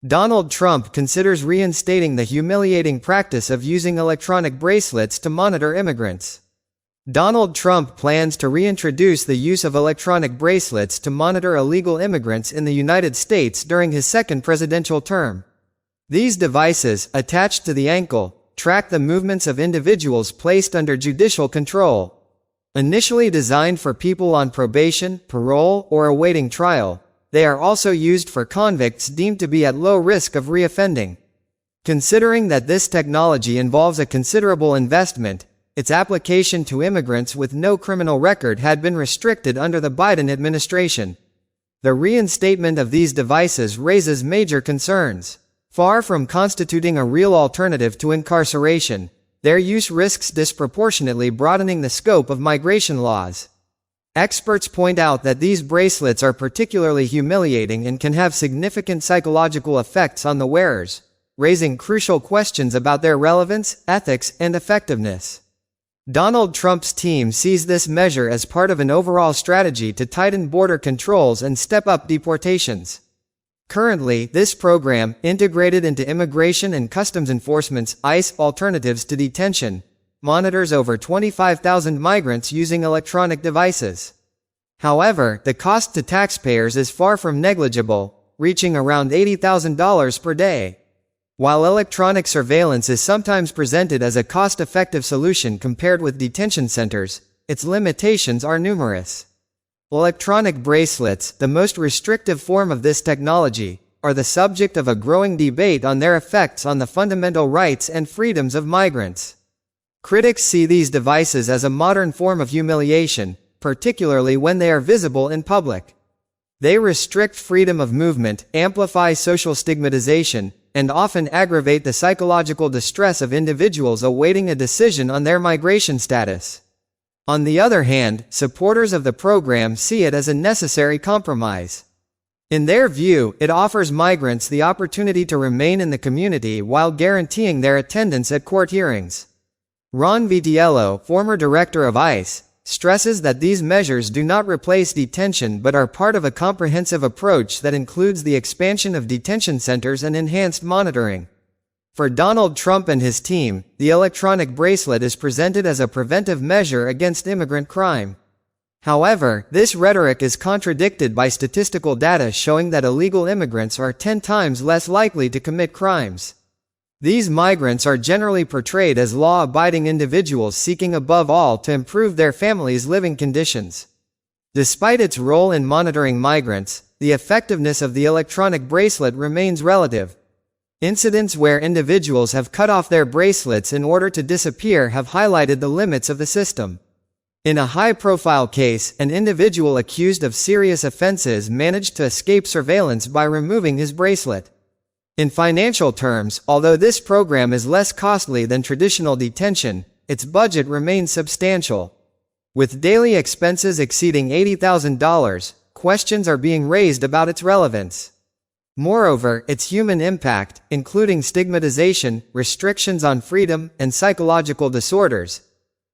Donald Trump considers reinstating the humiliating practice of using electronic bracelets to monitor immigrants. Donald Trump plans to reintroduce the use of electronic bracelets to monitor illegal immigrants in the United States during his second presidential term. These devices, attached to the ankle, track the movements of individuals placed under judicial control. Initially designed for people on probation, parole, or awaiting trial, they are also used for convicts deemed to be at low risk of reoffending. Considering that this technology involves a considerable investment, its application to immigrants with no criminal record had been restricted under the Biden administration. The reinstatement of these devices raises major concerns. Far from constituting a real alternative to incarceration, their use risks disproportionately broadening the scope of migration laws. Experts point out that these bracelets are particularly humiliating and can have significant psychological effects on the wearers, raising crucial questions about their relevance, ethics, and effectiveness. Donald Trump's team sees this measure as part of an overall strategy to tighten border controls and step up deportations. Currently, this program, integrated into Immigration and Customs Enforcement's ICE Alternatives to Detention, monitors over 25,000 migrants using electronic devices. However, the cost to taxpayers is far from negligible, reaching around $80,000 per day. While electronic surveillance is sometimes presented as a cost-effective solution compared with detention centers, its limitations are numerous. Electronic bracelets, the most restrictive form of this technology, are the subject of a growing debate on their effects on the fundamental rights and freedoms of migrants. Critics see these devices as a modern form of humiliation, particularly when they are visible in public. They restrict freedom of movement, amplify social stigmatization, and often aggravate the psychological distress of individuals awaiting a decision on their migration status. On the other hand, supporters of the program see it as a necessary compromise. In their view, it offers migrants the opportunity to remain in the community while guaranteeing their attendance at court hearings. Ron Vitiello, former director of ICE, stresses that these measures do not replace detention but are part of a comprehensive approach that includes the expansion of detention centers and enhanced monitoring. For Donald Trump and his team, the electronic bracelet is presented as a preventive measure against immigrant crime. However, this rhetoric is contradicted by statistical data showing that illegal immigrants are 10 times less likely to commit crimes. These migrants are generally portrayed as law-abiding individuals seeking above all to improve their families' living conditions. Despite its role in monitoring migrants, the effectiveness of the electronic bracelet remains relative. Incidents where individuals have cut off their bracelets in order to disappear have highlighted the limits of the system. In a high-profile case, an individual accused of serious offenses managed to escape surveillance by removing his bracelet. In financial terms, although this program is less costly than traditional detention, its budget remains substantial. With daily expenses exceeding $80,000, questions are being raised about its relevance. Moreover, its human impact, including stigmatization, restrictions on freedom, and psychological disorders,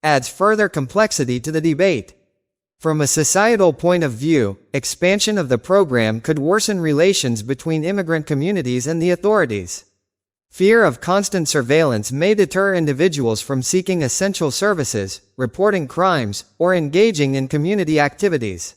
adds further complexity to the debate. From a societal point of view, expansion of the program could worsen relations between immigrant communities and the authorities. Fear of constant surveillance may deter individuals from seeking essential services, reporting crimes, or engaging in community activities.